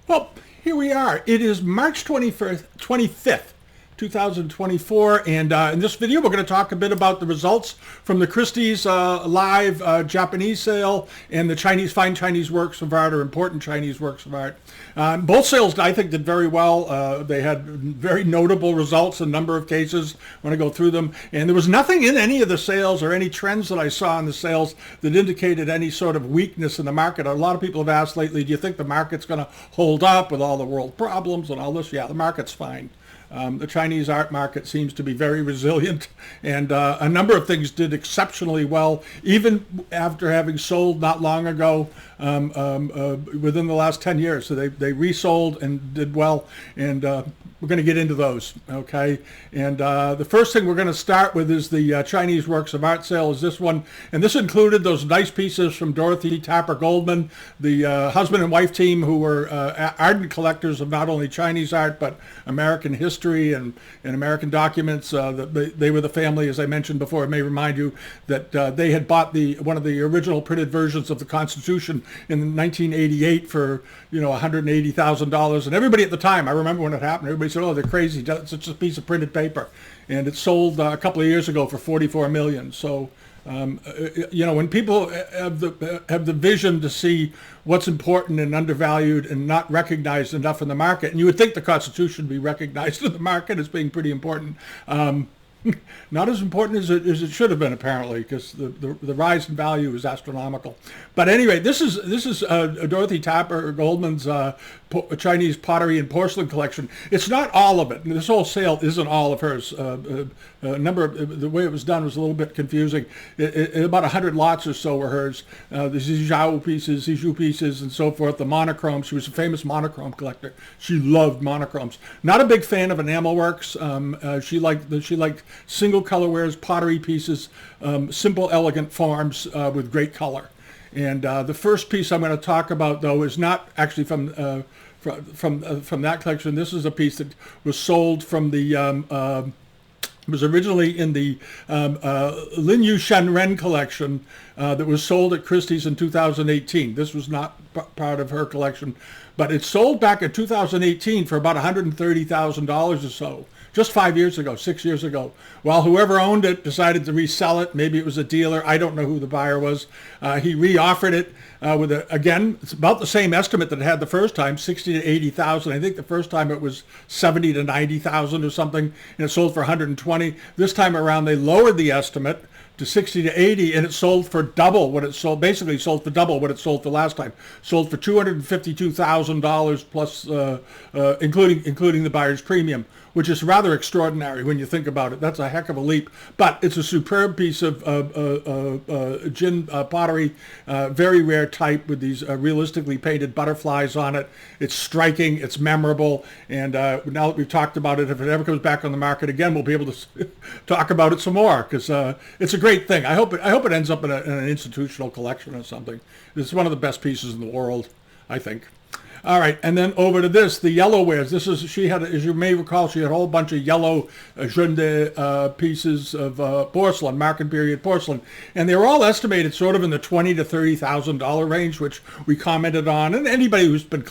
Well, here we are. It is March 25th, 2024, and in this video we're going to talk a bit about the results from the Christie's live Japanese sale and the fine Chinese works of art, or important Chinese works of art. Both sales, I think, did very well. They had very notable results in a number of cases. I want to go through them. And there was nothing in any of the sales or any trends that I saw in the sales that indicated any sort of weakness in the market. A lot of people have asked lately, do you think the market's going to hold up with all the world problems and all this? Yeah, the market's fine. The Chinese art market seems to be very resilient, and a number of things did exceptionally well, even after having sold not long ago, within the last 10 years. So they resold and did well, and we're going to get into those, okay? And the first thing we're going to start with is the Chinese works of art sale, is this one. And this included those nice pieces from Dorothy Tapper Goldman, the husband and wife team who were ardent collectors of not only Chinese art, but American history and American documents. They were the family, as I mentioned before. I may remind you that they had bought one of the original printed versions of the Constitution in 1988 for $180,000. And everybody at the time, I remember when it happened, everybody said, "Oh, they're crazy. It's just a piece of printed paper." And it sold a couple of years ago for $44 million. So when people have the vision to see what's important and undervalued and not recognized enough in the market, and you would think the Constitution would be recognized in the market as being pretty important. Not as important as it should have been, apparently, because the rise in value is astronomical. But anyway, this is Dorothy Tapper Goldman's Chinese pottery and porcelain collection. It's not all of it. This whole sale isn't all of hers. The way it was done was a little bit confusing. About 100 lots or so were hers. The Zhao pieces, and so forth. The monochrome. She was a famous monochrome collector. She loved monochromes. Not a big fan of enamel works. She liked single colorwares, pottery pieces, simple, elegant forms with great color. And the first piece I'm going to talk about, though, is not actually from that collection. This is a piece that was sold from the it was originally in the Lin Yu Shenren collection that was sold at Christie's in 2018. This was not part of her collection, but it sold back in 2018 for about $130,000 or so. Just 5 years ago, 6 years ago. Well, whoever owned it decided to resell it. Maybe it was a dealer. I don't know who the buyer was. He re-offered it with again, it's about the same estimate that it had the first time, 60 to 80,000. I think the first time it was 70 to 90,000 or something, and it sold for 120. This time around, they lowered the estimate to 60 to 80, and it sold for double what it sold. Basically, sold for double what it sold for last time. Sold for $252,000 plus, including the buyer's premium, which is rather extraordinary when you think about it. That's a heck of a leap. But it's a superb piece of Jin pottery, very rare type with these realistically painted butterflies on it. It's striking, it's memorable, and now that we've talked about it, if it ever comes back on the market again, we'll be able to talk about it some more, because it's a great thing. I hope it ends up in an institutional collection or something. It's one of the best pieces in the world, I think. All right, and then over to this, the yellow wares. She had, as you may recall, she had a whole bunch of yellow Junde pieces of porcelain, Marken period porcelain, and they were all estimated sort of in the $20,000 to $30,000 range, which we commented on. And anybody who's been,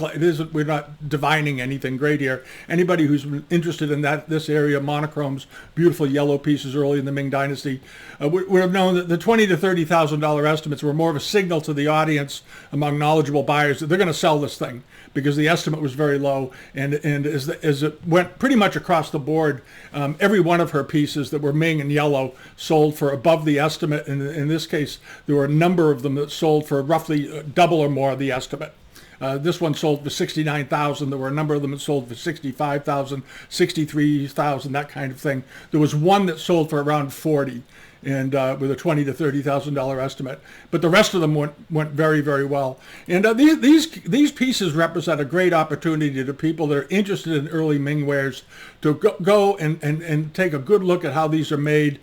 we're not divining anything great here. Anybody who's been interested in this area, monochromes, beautiful yellow pieces early in the Ming Dynasty, would have known that the $20,000 to $30,000 estimates were more of a signal to the audience among knowledgeable buyers that they're going to sell this thing, because the estimate was very low, and as it went pretty much across the board, every one of her pieces that were Ming and yellow sold for above the estimate. And in this case, there were a number of them that sold for roughly double or more of the estimate. This one sold for $69,000. There were a number of them that sold for $65,000, $63,000, that kind of thing. There was one that sold for around $40,000. And with a $20,000 to $30,000 estimate, but the rest of them went very, very well. And these pieces represent a great opportunity to people that are interested in early Ming wares to go and take a good look at how these are made.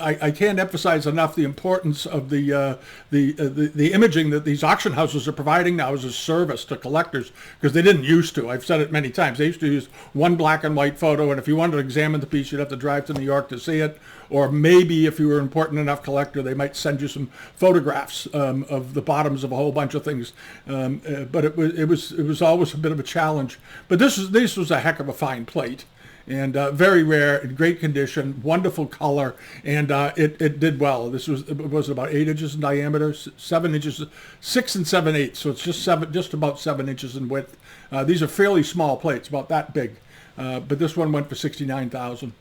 I can't emphasize enough the importance of the imaging that these auction houses are providing now as a service to collectors, because they didn't used to. I've said it many times. They used to use one black and white photo, and if you wanted to examine the piece, you'd have to drive to New York to see it, or maybe if you were an important enough collector, they might send you some photographs of the bottoms of a whole bunch of things. But it was always a bit of a challenge. But this was a heck of a fine plate. And very rare, in great condition, wonderful color, and it did well. This was about 8 inches in diameter, 7 inches, 6 and 7/8, so it's just about 7 inches in width. These are fairly small plates, about that big, but this one went for $69,000.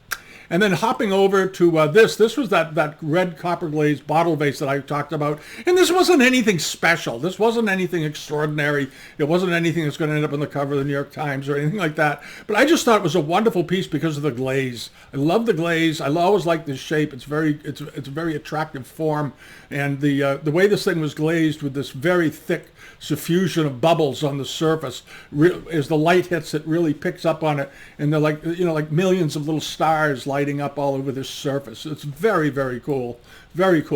And then hopping over to this was that red copper glazed bottle vase that I talked about. And this wasn't anything special. This wasn't anything extraordinary. It wasn't anything that's going to end up on the cover of the New York Times or anything like that. But I just thought it was a wonderful piece because of the glaze. I love the glaze. I always like this shape. It's a very attractive form. And the way this thing was glazed with this very thick suffusion of bubbles on the surface, as the light hits, it really picks up on it, and they're like millions of little stars lighting up all over this surface. It's very, very cool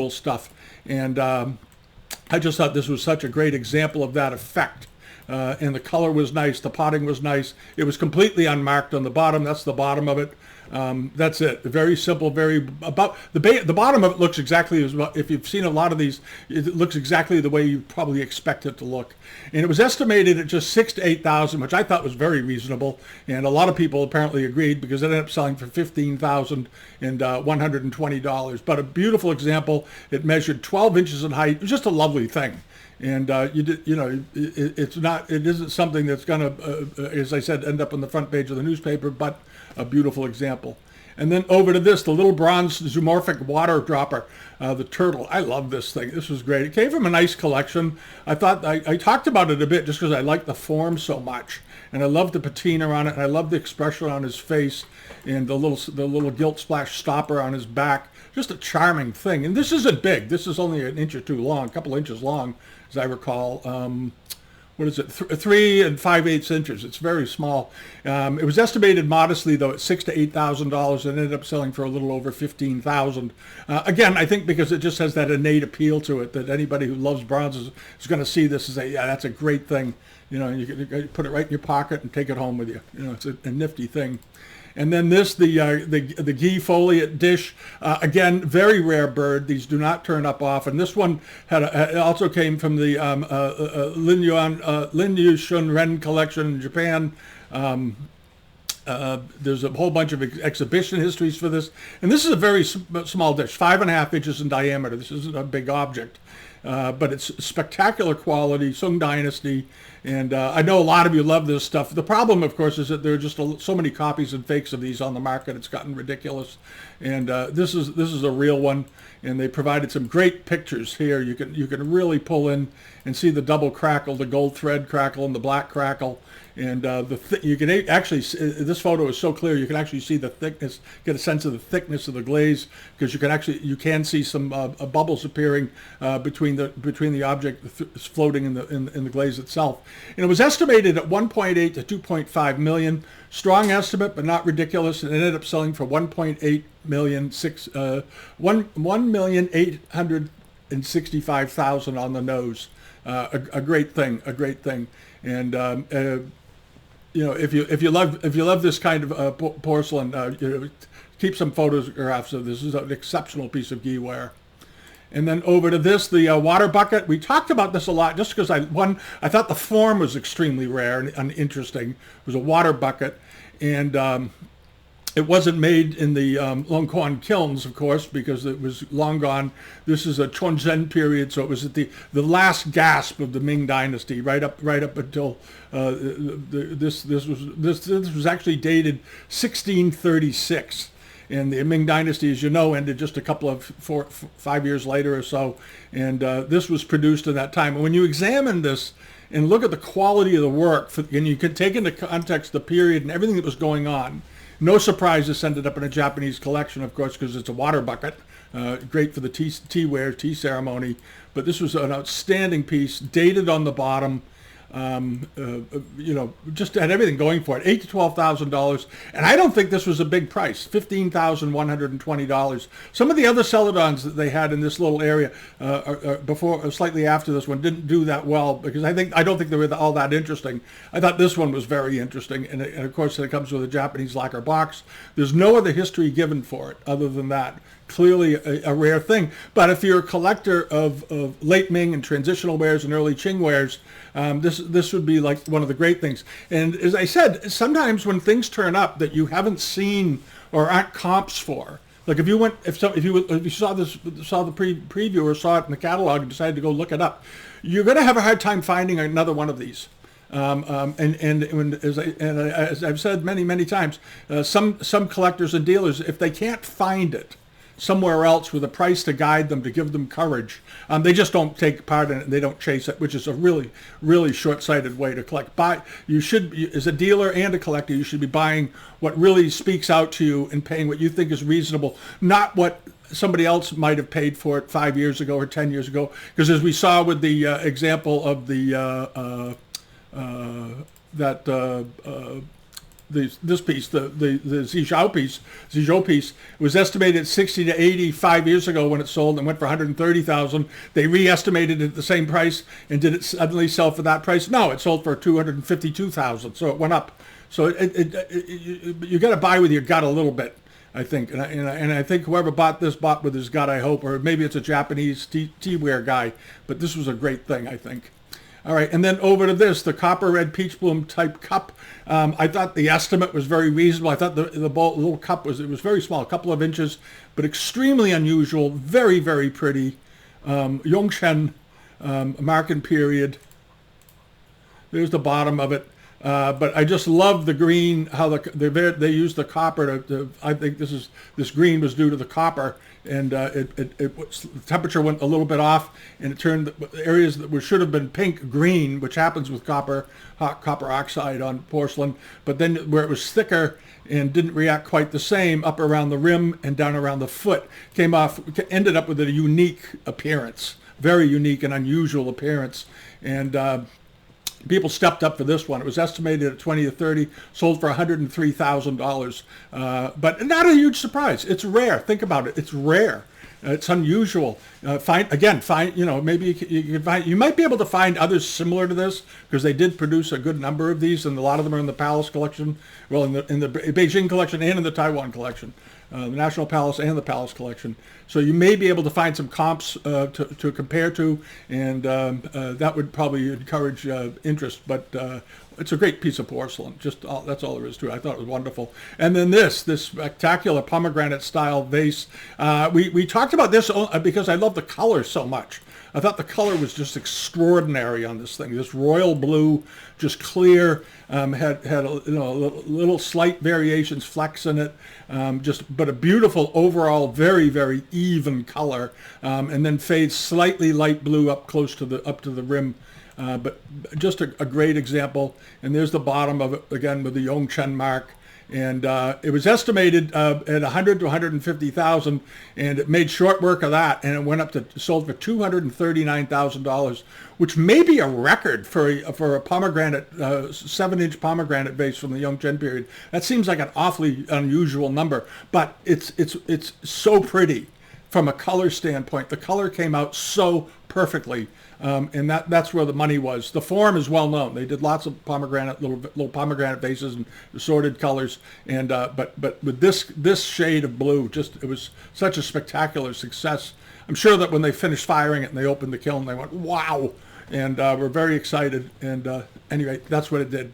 stuff. And I just thought this was such a great example of that effect. And the color was nice, the potting was nice. It was completely unmarked on the bottom. That's the bottom of it. That's it. Very simple, about the bottom of it looks exactly as well. If you've seen a lot of these, it looks exactly the way you probably expect it to look. And it was estimated at just $6,000 to $8,000, which I thought was very reasonable. And a lot of people apparently agreed because it ended up selling for $15,120. But a beautiful example. It measured 12 inches in height. It was just a lovely thing. And it isn't something that's going to, as I said, end up on the front page of the newspaper, but a beautiful example. And then over to this, the little bronze zoomorphic water dropper, the turtle. I love this thing. This was great. It came from a nice collection. I thought I talked about it a bit just because I like the form so much, and I love the patina on it, and I love the expression on his face, and the little gilt splash stopper on his back. Just a charming thing. And this isn't big. This is only an inch or two long, a couple inches long, as I recall. What is it? 3 5/8 inches. It's very small. It was estimated modestly, though, at $6,000 to $8,000, and ended up selling for a little over $15,000. Again, I think because it just has that innate appeal to it that anybody who loves bronzes is going to see this and say, yeah, that's a great thing. You can put it right in your pocket and take it home with you. It's a nifty thing. And then this, the ghee foliate dish, again, very rare bird. These do not turn up often. This one also came from the Linyu Shunren collection in Japan. There's a whole bunch of exhibition histories for this. And this is a very small dish, 5.5 inches in diameter. This isn't a big object. But it's spectacular quality, Sung Dynasty, and I know a lot of you love this stuff. The problem, of course, is that there are just so many copies and fakes of these on the market. It's gotten ridiculous, and this is a real one. And they provided some great pictures here. You can really pull in and see the double crackle, the gold thread crackle, and the black crackle. And you can actually, this photo is so clear, you can actually see the thickness, get a sense of the thickness of the glaze, because you can see some bubbles appearing between the object floating in the glaze itself. And it was estimated at 1.8 to 2.5 million. Strong estimate, but not ridiculous. And it ended up selling for 1.8 million, 1,865,000 on the nose. A great thing, And if you love this kind of porcelain, keep some photographs of this. This is an exceptional piece of Gware. And then over to this, the water bucket. We talked about this a lot just because I thought the form was extremely rare and interesting. It was a water bucket, and it wasn't made in the Longquan kilns, of course, because it was long gone. This is a Chonzhen period, so it was at the last gasp of the Ming Dynasty, right up until this was actually dated 1636. And the Ming Dynasty, as you know, ended just a couple of 5 years later or so. And this was produced in that time. And when you examine this and look at the quality of the work, and you can take into context the period and everything that was going on, no surprise this ended up in a Japanese collection, of course, because it's a water bucket. Great for the tea ceremony. But this was an outstanding piece, dated on the bottom. Just had everything going for it. $8,000 to $12,000, and I don't think this was a big price. $15,120. Some of the other celadons that they had in this little area before, or slightly after this one, didn't do that well because I don't think they were all that interesting. I thought this one was very interesting, and of course it comes with a Japanese lacquer box. There's no other history given for it other than that. clearly a rare thing. But if you're a collector of late Ming and transitional wares and early Qing wares, this would be like one of the great things. And as I said, sometimes when things turn up that you haven't seen or aren't comps for, like if you saw the preview or saw it in the catalog and decided to go look it up, you're going to have a hard time finding another one of these. As I've said many times, some collectors and dealers, if they can't find it somewhere else with a price to guide them, to give them courage, they just don't take part in it and they don't chase it, which is a really short-sighted way to collect. You should, as a dealer and a collector, you should be buying what really speaks out to you and paying what you think is reasonable, not what somebody else might have paid for it 5 years ago or 10 years ago. Because as we saw with the example of this piece, the Zhizhou piece, was estimated at 60 to 80 5 years ago when it sold and went for 130,000. They re-estimated it at the same price, and did it suddenly sell for that price? No, it sold for 252,000. So it went up. So you got to buy with your gut a little bit, I think, and I think whoever bought with his gut, I hope, or maybe it's a Japanese teaware guy, but this was a great thing, I think. All right, and then over to this, the copper red peach bloom type cup. I thought the estimate was very reasonable. I thought the little cup was very small, a couple of inches, but extremely unusual, very pretty. Yongchen, American period. There's the bottom of it. But I just love the green, how they used the copper to I think this green was due to the copper, and the temperature went a little bit off, and it turned the areas that should have been pink green, which happens with copper oxide on porcelain, but then where it was thicker and didn't react quite the same, up around the rim and down around the foot, ended up with a unique appearance, very unique and unusual appearance, and people stepped up for this one. It was estimated at 20 to 30, sold for $103,000. But not a huge surprise. It's rare. Think about it. It's rare. It's unusual. Maybe you can find. You might be able to find others similar to this, because they did produce a good number of these, and a lot of them are in the Palace collection. Well, in the Beijing collection and in the Taiwan collection, the National Palace and the Palace collection. So you may be able to find some comps to compare to, and that would probably encourage interest. But it's a great piece of porcelain. That's all there is to it. I thought it was wonderful. And then this spectacular pomegranate style vase. We talked about this because I love the color so much. I thought the color was just extraordinary on this thing. This royal blue, just clear, had little slight variations, flecks in it, but a beautiful overall, very even color, and then fades slightly light blue up close to the rim. But just a great example. And there's the bottom of it again with the Yongchen mark. And it was estimated at 100 to 150,000, and it made short work of that, and it went up to sold for $239,000, which may be a record for a pomegranate 7-inch pomegranate vase from the Yongchen period. That seems like an awfully unusual number, but it's so pretty from a color standpoint. The color came out so perfectly. And that's where the money was. The form is well known. They did lots of little pomegranate vases and assorted colors, and but with this shade of blue, it was such a spectacular success. I'm sure that when they finished firing it and they opened the kiln, they went, wow, and we're very excited. And anyway, that's what it did.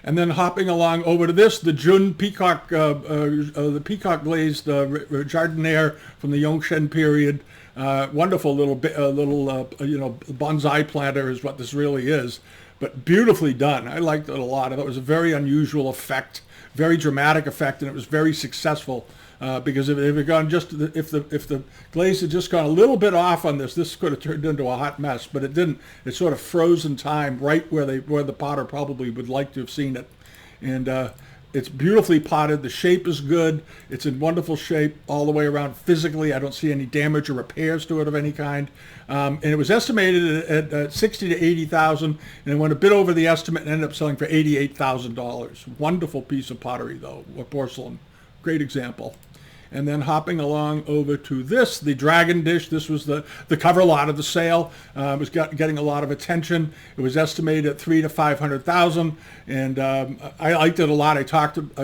And then hopping along over to this, the Jun Peacock, the Peacock glazed jardiniere from the Yongchen period. Wonderful little bonsai planter is what this really is, but beautifully done. I liked it a lot. I thought it was a very unusual effect, very dramatic effect, and it was very successful. Because if the glaze had just gone a little bit off on this could have turned into a hot mess. But it didn't. It sort of froze in time, right where the potter probably would like to have seen it, and it's beautifully potted. The shape is good. It's in wonderful shape all the way around. Physically, I don't see any damage or repairs to it of any kind. And it was estimated at 60 to 80,000, and it went a bit over the estimate and ended up selling for $88,000. Wonderful piece of pottery, though, or porcelain. Great example. And then hopping along over to this, the Dragon Dish. This was the cover lot of the sale. It was getting a lot of attention. It was estimated at $300,000 to $500,000, and I liked it a lot. I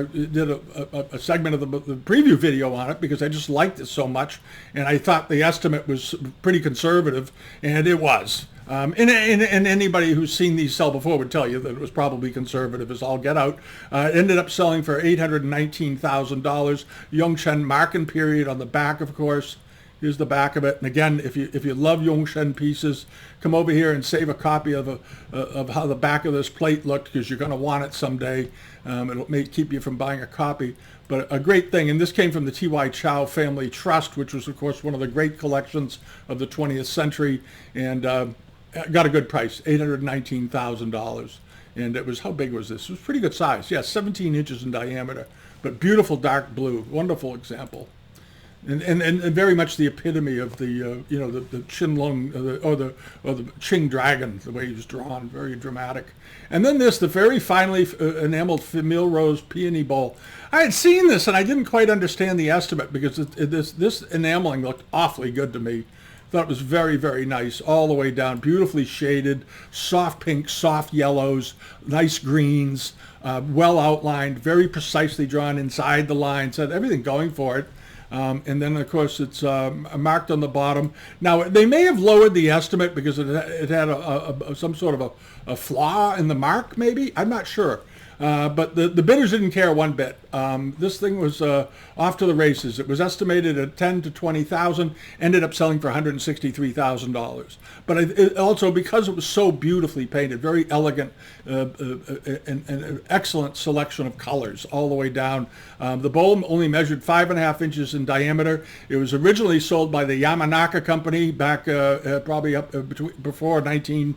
did a segment of the preview video on it because I just liked it so much, and I thought the estimate was pretty conservative, and it was. And anybody who's seen these sell before would tell you that it was probably conservative as all get out. It ended up selling for $819,000. Yongchen Marken period on the back, of course. Here's the back of it. And again, if you love Yongchen pieces, come over here and save a copy of how the back of this plate looked, because you're going to want it someday. It may keep you from buying a copy. But a great thing, and this came from the T.Y. Chow Family Trust, which was, of course, one of the great collections of the 20th century, and got a good price, $819,000. And it was, how big was this? It was pretty good size. Yeah, 17 inches in diameter, but beautiful dark blue. Wonderful example. And very much the epitome of the the Qinlong or the Qing dragon, the way he was drawn, very dramatic. And then this, the very finely enameled Milrose peony bowl. I had seen this and I didn't quite understand the estimate because this enameling looked awfully good to me. Thought it was very, very nice, all the way down, beautifully shaded, soft pinks, soft yellows, nice greens, well outlined, very precisely drawn inside the lines, had everything going for it. And then, of course, it's marked on the bottom. Now, they may have lowered the estimate because it had some sort of a flaw in the mark, maybe. I'm not sure. But the bidders didn't care one bit. This thing was off to the races. It was estimated at $10,000 to $20,000, ended up selling for $163,000. But it also, because it was so beautifully painted, very elegant, and excellent selection of colors all the way down. The bowl only measured 5.5 inches in diameter. It was originally sold by the Yamanaka company back probably up before the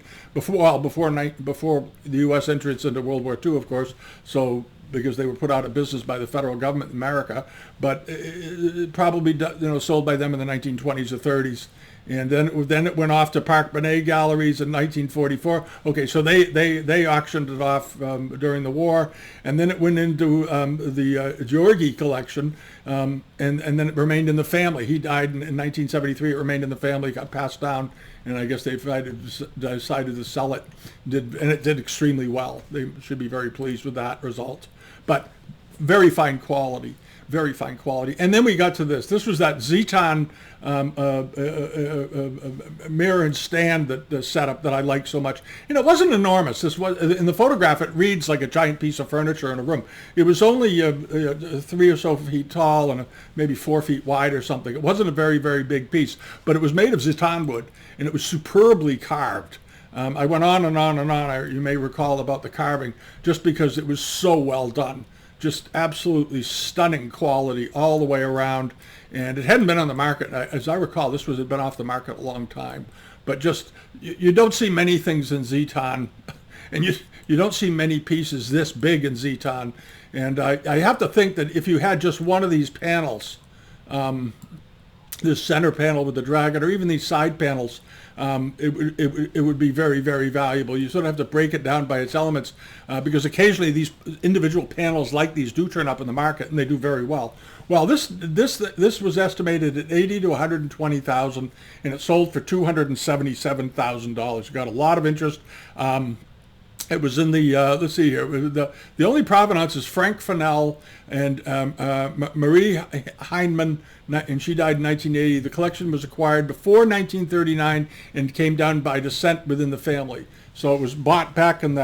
U.S. entrance into World War II, of course. So because they were put out of business by the federal government in America, but it probably sold by them in the 1920s or 30s. And then it went off to Park Benet Galleries in 1944. Okay, so they auctioned it off during the war, and then it went into the Georgi collection, and then it remained in the family. He died in 1973. It remained in the family, got passed down, and I guess they decided to sell it. And it did extremely well. They should be very pleased with that result. But very fine quality. Very fine quality. And then we got to this. This was that Zeton mirror and stand the setup that I like so much. It wasn't enormous. This was, in the photograph, it reads like a giant piece of furniture in a room. It was only 3 or so feet tall and maybe 4 feet wide or something. It wasn't a very, very big piece, but it was made of Zeton wood, and it was superbly carved. I went on and on and on, you may recall, about the carving, just because it was so well done. Just absolutely stunning quality all the way around. And it hadn't been on the market. As I recall, this had been off the market a long time. But just, you don't see many things in Zeton. And you don't see many pieces this big in Zeton. And I have to think that if you had just one of these panels, this center panel with the dragon, or even these side panels, it would be very, very valuable. You sort of have to break it down by its elements, because occasionally these individual panels like these do turn up in the market, and they do very well. Well, this was estimated at $80,000 to $120,000, and it sold for $277,000. Got a lot of interest. It was in the, let's see here, the only provenance is Frank Fennell and Marie Heinemann, and she died in 1980. The collection was acquired before 1939 and came down by descent within the family. So it was bought back in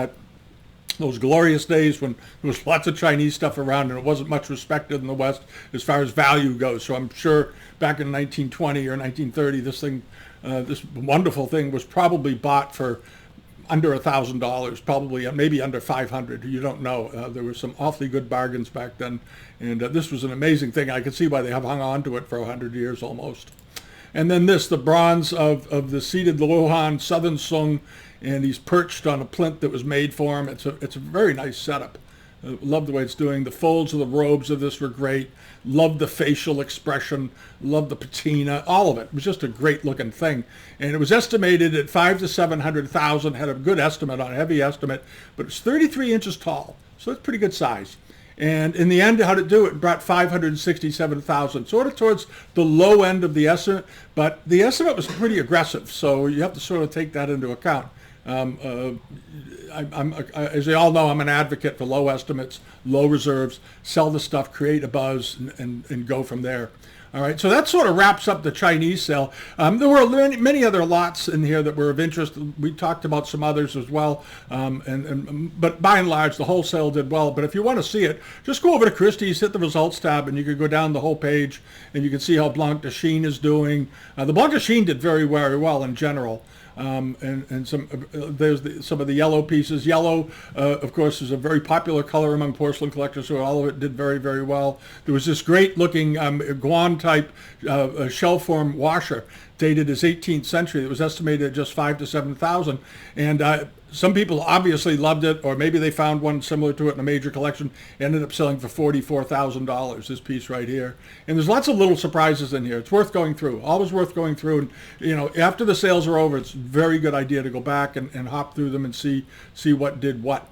those glorious days when there was lots of Chinese stuff around and it wasn't much respected in the West as far as value goes. So I'm sure back in 1920 or 1930, this thing, this wonderful thing was probably bought for under $1,000, probably maybe under $500. You don't know. There were some awfully good bargains back then, and this was an amazing thing. I can see why they have hung on to it for 100 years almost. And then this, the bronze of the seated Luohan Southern Sung, and he's perched on a plinth that was made for him. It's a very nice setup. Love the way it's doing. The folds of the robes of this were great. Loved the facial expression. Loved the patina. All of it. It was just a great looking thing. And it was estimated at $500,000 to $700,000. Had a good estimate on a heavy estimate, but it's 33 inches tall, so it's pretty good size. And in the end, how to do it brought 567,000, sort of towards the low end of the estimate, but the estimate was pretty aggressive, so you have to sort of take that into account. As you all know, I'm an advocate for low estimates, low reserves, sell the stuff, create a buzz, and go from there. All right, so that sort of wraps up the Chinese sale. There were many other lots in here that were of interest. We talked about some others as well, but by and large, the wholesale did well. But if you want to see it, just go over to Christie's, hit the results tab, and you can go down the whole page, and you can see how Blanc de Chine is doing. The Blanc de Chine did very, very well in general. And there's some of the yellow pieces. Yellow, of course, is a very popular color among porcelain collectors, so all of it did very, very well. There was this great-looking Guan-type shell form washer dated as 18th century. It was estimated at just 5,000 to 7,000, and some people obviously loved it, or maybe they found one similar to it in a major collection. Ended up selling for $44,000. This piece right here, and there's lots of little surprises in here. It's worth going through. Always worth going through. And after the sales are over, it's a very good idea to go back and hop through them and see what did what.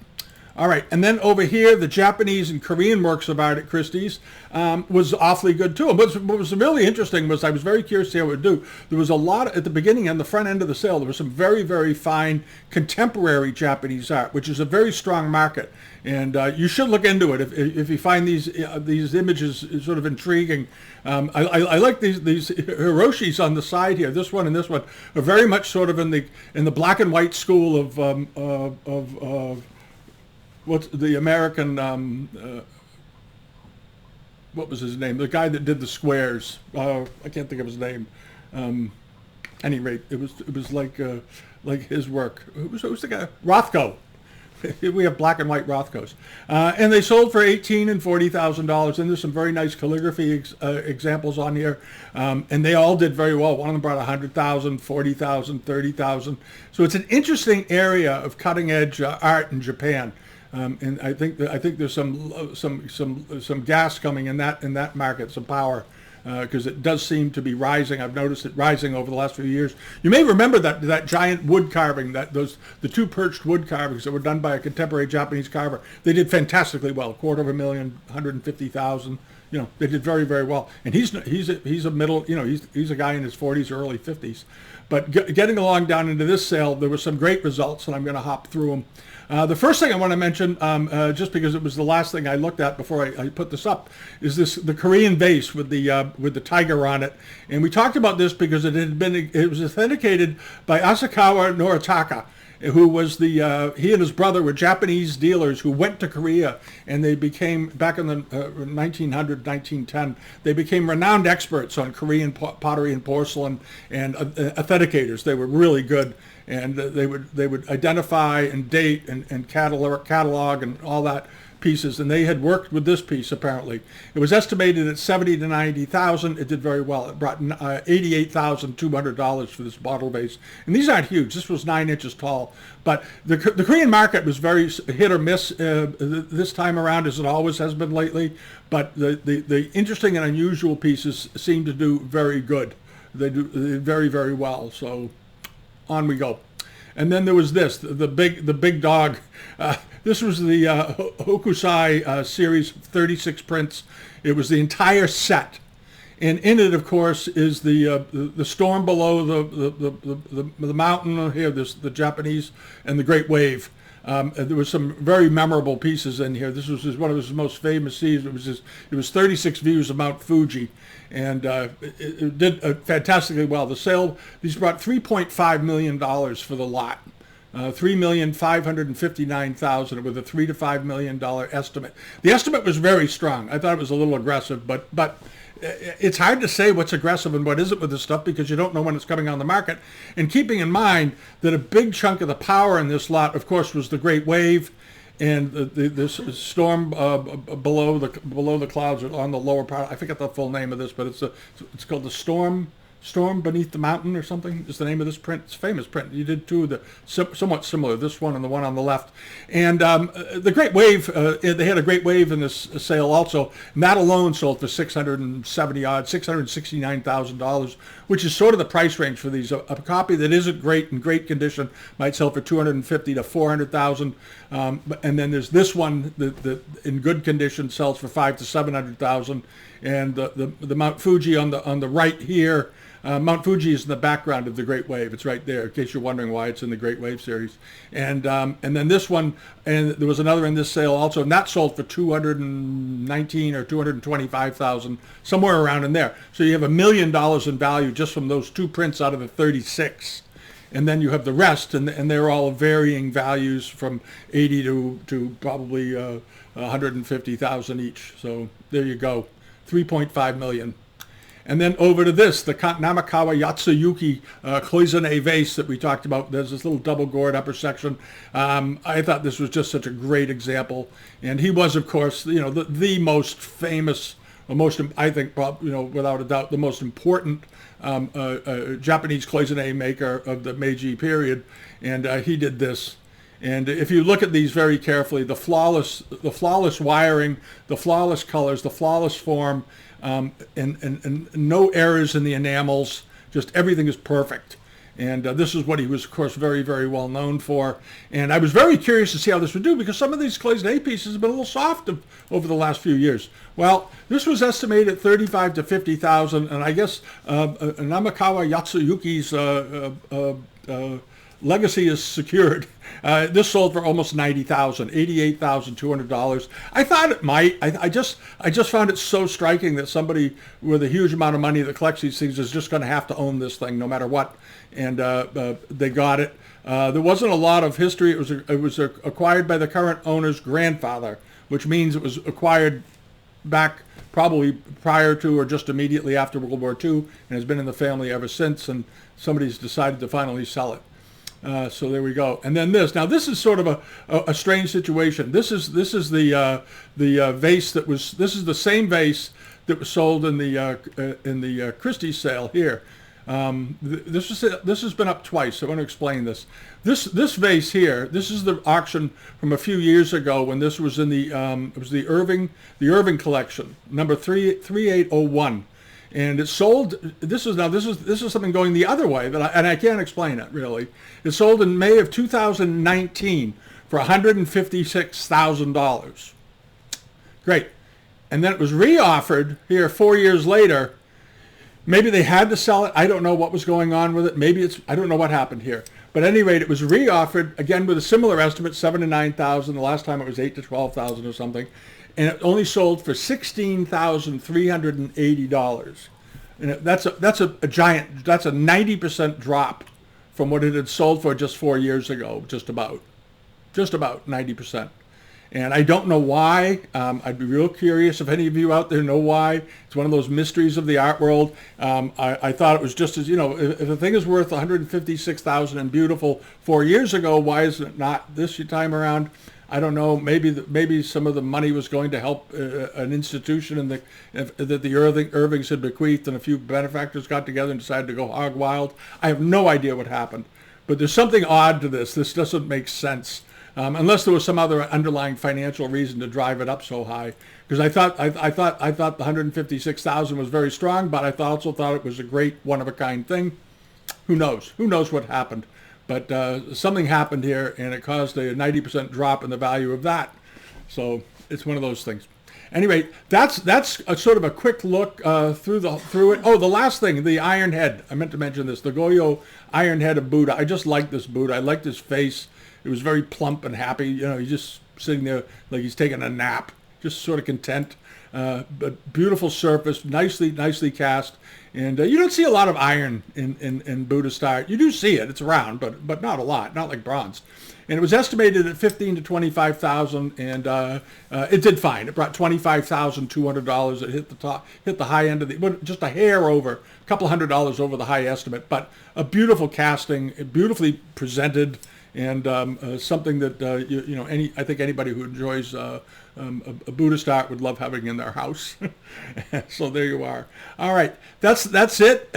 All right, and then over here, the Japanese and Korean works of art at Christie's was awfully good too. And what was really interesting was I was very curious to see how it would do. There was a lot at the beginning and the front end of the sale. There was some very, very fine contemporary Japanese art, which is a very strong market. And you should look into it if you find these images sort of intriguing. I like these Hiroshis on the side here. This one and this one are very much sort of in the black and white school of what's the American, what was his name? The guy that did the squares. I can't think of his name. At any rate, it was like his work. Who's the guy? Rothko. We have black and white Rothkos. And they sold for $18,000 and $40,000. And there's some very nice calligraphy examples on here. And they all did very well. One of them brought $100,000, $40,000, $30,000. So it's an interesting area of cutting edge art in Japan. And I think there's some gas coming in that market, some power, because it does seem to be rising. I've noticed it rising over the last few years. You may remember that giant wood carving, the two perched wood carvings that were done by a contemporary Japanese carver. They did fantastically well, $250,000, $150,000. They did very, very well. And he's a middle, he's a guy in his 40s or early 50s. But getting along down into this sale, there were some great results, and I'm going to hop through them. The first thing I want to mention, just because it was the last thing I looked at before I put this up, is the Korean vase with the tiger on it. And we talked about this because it was authenticated by Asakawa Noritaka, who was he and his brother were Japanese dealers who went to Korea, and they became, back in the 1900, 1910, they became renowned experts on Korean pottery and porcelain and authenticators. They were really good, and they would identify and date and catalog and all that pieces, and they had worked with this piece apparently. It was estimated at $70,000 to $90,000. It did very well. It brought $88,200 for this bottle vase. And these aren't huge. This was 9 inches tall. But the Korean market was very hit or miss this time around, as it always has been lately. But the interesting and unusual pieces seem to do very good. They do very, very well. So on we go. And then there was this, the big dog. This was the Hokusai series, 36 prints. It was the entire set, and in it, of course, is the storm below the mountain here. There's the Japanese and the Great Wave. There was some very memorable pieces in here. This was one of his most famous scenes. It was 36 views of Mount Fuji, and it did fantastically well. The sale, these brought $3.5 million for the lot. $3,559,000 with a $3 to $5 million estimate. The estimate was very strong. I thought it was a little aggressive, but it's hard to say what's aggressive and what isn't with this stuff because you don't know when it's coming on the market. And keeping in mind that a big chunk of the power in this lot, of course, was the Great Wave and this storm below the clouds on the lower part. I forget the full name of this, but it's called the storm Storm Beneath the Mountain or something is the name of this print. It's a famous print. You did two of the somewhat similar, this one and the one on the left. And the Great Wave, they had a Great Wave in this sale also. And that alone sold for $669,000, which is sort of the price range for these. A copy that isn't great in great condition might sell for $250,000 to $400,000. And then there's this one that in good condition sells for $500,000 to $700,000. And the Mount Fuji on the right here. Mount Fuji is in the background of the Great Wave. It's right there, in case you're wondering why it's in the Great Wave series. And then this one, and there was another in this sale also, and that sold for $219,000 or $225,000, somewhere around in there. So you have $1 million in value just from those two prints out of the 36. And then you have the rest, and they're all varying values from 80 to probably 150,000 each. So there you go, 3.5 million. And then over to this, the Namakawa Yatsu Yuki Cloisonné vase that we talked about. There's this little double gourd upper section. I thought this was just such a great example. And he was, of course, the most famous, I think, without a doubt, the most important Japanese cloisonné maker of the Meiji period. And he did this. And if you look at these very carefully, the flawless wiring, the flawless colors, the flawless form, and no errors in the enamels, just everything is perfect. And this is what he was, of course, very, very well known for. And I was very curious to see how this would do, because some of these cloisonné pieces have been a little soft over the last few years. Well, this was estimated at $35,000 to $50,000, and I guess Namakawa Yatsu Yuki's legacy is secured. This sold for almost $90,000, $88,200. I thought it might. I just found it so striking that somebody with a huge amount of money that collects these things is just going to have to own this thing no matter what. And they got it. There wasn't a lot of history. It was acquired by the current owner's grandfather, which means it was acquired back probably prior to or just immediately after World War II, and has been in the family ever since. And somebody's decided to finally sell it. So there we go. And then this. Now this is sort of a strange situation. This is the vase that was. This is the same vase that was sold in the Christie sale here. This has been up twice. So I want to explain this. This vase here. This is the auction from a few years ago when this was in the it was the Irving collection, number 3801. And it sold. This is something going the other way and I can't explain it really. It sold in May of 2019 for $156,000. Great, and then it was reoffered here 4 years later. Maybe they had to sell it. I don't know what was going on with it. I don't know what happened here. But at any rate, it was reoffered again with a similar estimate, $7,000 to $9,000. The last time it was $8,000 to $12,000 or something. And it only sold for $16,380. And that's a giant. That's a 90% drop from what it had sold for just 4 years ago. Just about 90%. And I don't know why. I'd be real curious if any of you out there know why. It's one of those mysteries of the art world. I thought it was just as, if a thing is worth $156,000 and beautiful 4 years ago, why is it not this time around? I don't know. Maybe some of the money was going to help an institution that the Irvings had bequeathed, and a few benefactors got together and decided to go hog wild. I have no idea what happened, but there's something odd to this. This doesn't make sense, unless there was some other underlying financial reason to drive it up so high. Because I thought the $156,000 was very strong, but I also thought it was a great one-of-a-kind thing. Who knows? Who knows what happened? But something happened here, and it caused a 90% drop in the value of that. So it's one of those things. Anyway, that's a sort of a quick look through it. Oh, the last thing, the iron head. I meant to mention this, the Goyo iron head of Buddha. I just like this Buddha. I liked his face. It was very plump and happy. He's just sitting there like he's taking a nap, just sort of content. But beautiful surface, nicely cast. And you don't see a lot of iron in Buddha art. You do see it; it's around, but not a lot, not like bronze. And it was estimated at $15,000 to $25,000, and it did fine. It brought $25,200. It hit the high end of just a hair over, a couple $100 over the high estimate. But a beautiful casting, beautifully presented, and something that I think anybody who enjoys a Buddhist art would love having in their house. So there you are. All right, that's it.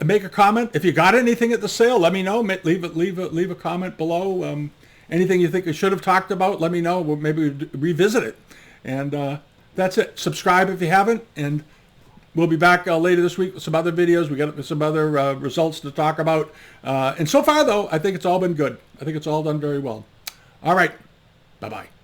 Make a comment if you got anything at the sale. Let me know. Leave a comment below. Anything you think I should have talked about, let me know. We'll maybe revisit it. And that's it. Subscribe if you haven't, and we'll be back later this week with some other videos. We got some other results to talk about. And so far, though, I think it's all been good. I think it's all done very well. All right. Bye-bye.